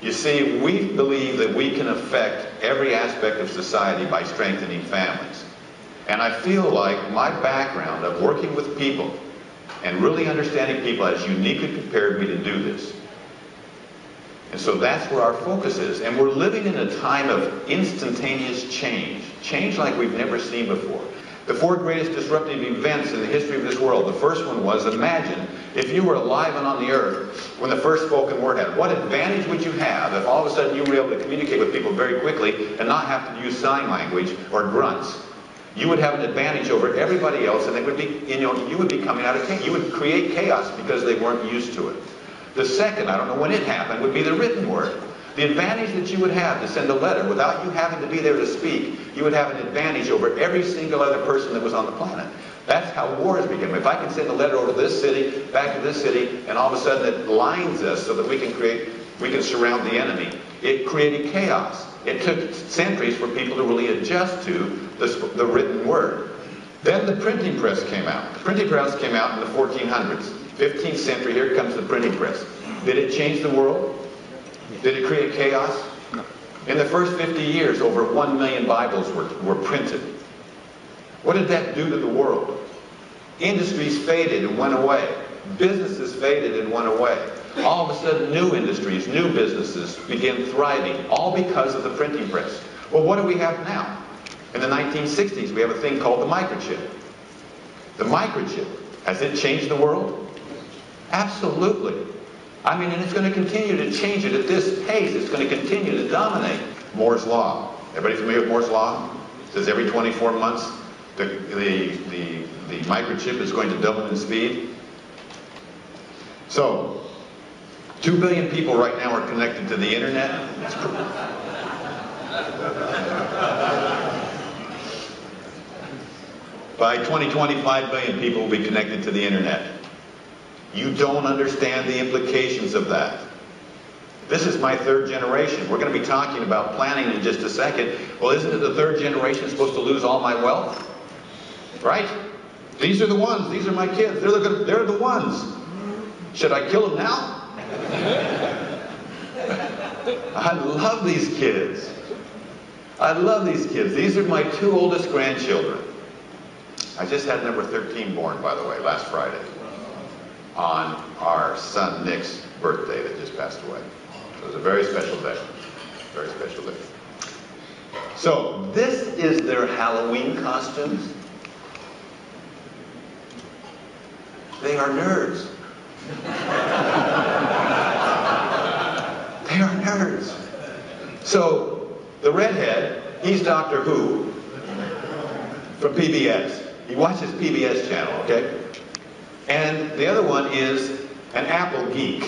You see, we believe that we can affect every aspect of society by strengthening families. And I feel like my background of working with people and really understanding people has uniquely prepared me to do this. And so that's where our focus is. And we're living in a time of instantaneous change. Change like we've never seen before. The four greatest disruptive events in the history of this world. The first one was, imagine if you were alive and on the earth when the first spoken word happened. What advantage would you have if all of a sudden you were able to communicate with people very quickly and not have to use sign language or grunts? You would have an advantage over everybody else, and it would be, you would be coming out of chaos. You would create chaos because they weren't used to it. The second, I don't know when it happened, would be the written word. The advantage that you would have to send a letter without you having to be there to speak, you would have an advantage over every single other person that was on the planet. That's how wars begin. If I can send a letter over to this city, back to this city, and all of a sudden it lines us so that we can surround the enemy, it created chaos. It took centuries for people to really adjust to the written word. Then the printing press came out. The printing press came out in the 1400s. 15th century, here comes the printing press. Did it change the world? Did it create chaos? In the first 50 years, over 1 million Bibles were printed. What did that do to the world? Industries faded and went away. Businesses faded and went away. All of a sudden, new industries, new businesses began thriving, all because of the printing press. Well, what do we have now? In the 1960s, we have a thing called the microchip. The microchip, has it changed the world? Absolutely. I mean, and it's going to continue to change it at this pace. It's going to continue to dominate. Moore's Law. Everybody familiar with Moore's Law? It says every 24 months, the microchip is going to double in speed. So, 2 billion people right now are connected to the internet. By 2020, 5 billion people will be connected to the internet. You don't understand the implications of that. This is my third generation. We're going to be talking about planning in just a second. Well, isn't it the third generation supposed to lose all my wealth? Right? These are the ones. These are my kids. They're the ones. Should I kill them now? I love these kids. I love these kids. These are my 2 oldest grandchildren. I just had number 13 born, by the way, last Friday, on our son Nick's birthday that just passed away. So it was a very special day. Very special day. So this is their Halloween costumes. They are nerds. They are nerds. So the redhead, he's Doctor Who from PBS. He watches PBS channel, okay? And the other one is an Apple geek.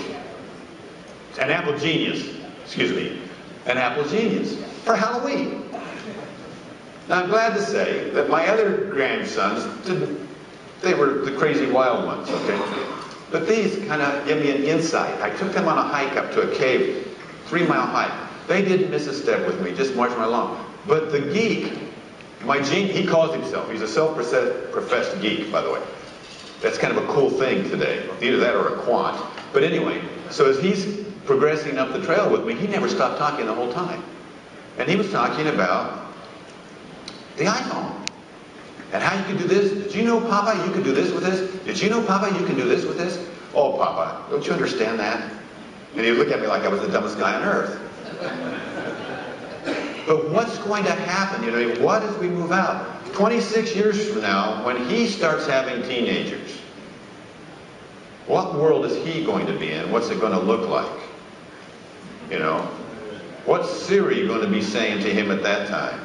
An Apple genius, excuse me. An Apple genius for Halloween. Now I'm glad to say that my other grandsons they were the crazy wild ones, okay? But these kind of give me an insight. I took them on a hike up to a cave, 3-mile hike. They didn't miss a step with me, just marched right along. But the geek, he calls himself, he's a self-professed geek, by the way. That's kind of a cool thing today, either that or a quant. But anyway, so as he's progressing up the trail with me, he never stopped talking the whole time. And he was talking about the iPhone. And how you can do this. Did you know, Papa, you can do this with this? Did you know, Papa, you can do this with this? Oh, Papa, don't you understand that? And he would look at me like I was the dumbest guy on earth. But what's going to happen? You know, what as we move out? 26 years from now, when he starts having teenagers, what world is he going to be in? What's it going to look like? You know? What's Siri going to be saying to him at that time?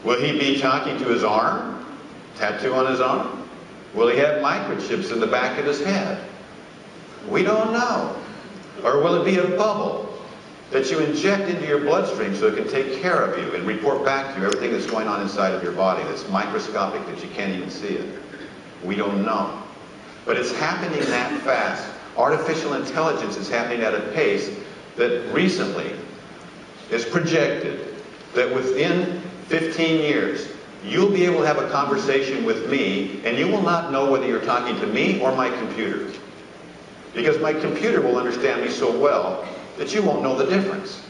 Will he be talking to his arm? Tattoo on his arm? Will he have microchips in the back of his head? We don't know. Or will it be a bubble that you inject into your bloodstream so it can take care of you and report back to you everything that's going on inside of your body that's microscopic that you can't even see it? We don't know. But it's happening that fast. Artificial intelligence is happening at a pace that recently is projected that within 15 years, you'll be able to have a conversation with me, and you will not know whether you're talking to me or my computer. Because my computer will understand me so well that you won't know the difference.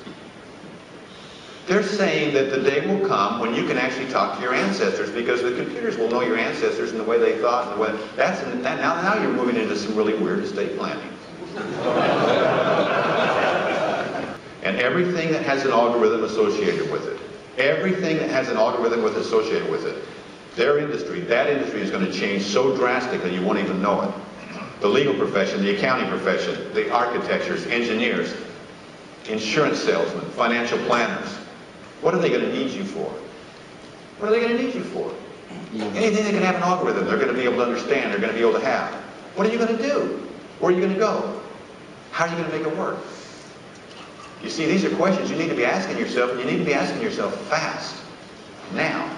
They're saying that the day will come when you can actually talk to your ancestors, because the computers will know your ancestors and the way they thought, and the way now you're moving into some really weird estate planning. And everything that has an algorithm associated with it, everything that has an algorithm associated with it, that industry is going to change so drastically you won't even know it. The legal profession, the accounting profession, the architects, engineers, insurance salesmen, financial planners. What are they going to need you for? What are they going to need you for? Anything that can have an algorithm, they're going to be able to understand, they're going to be able to have. What are you going to do? Where are you going to go? How are you going to make it work? You see, these are questions you need to be asking yourself, and you need to be asking yourself fast, now.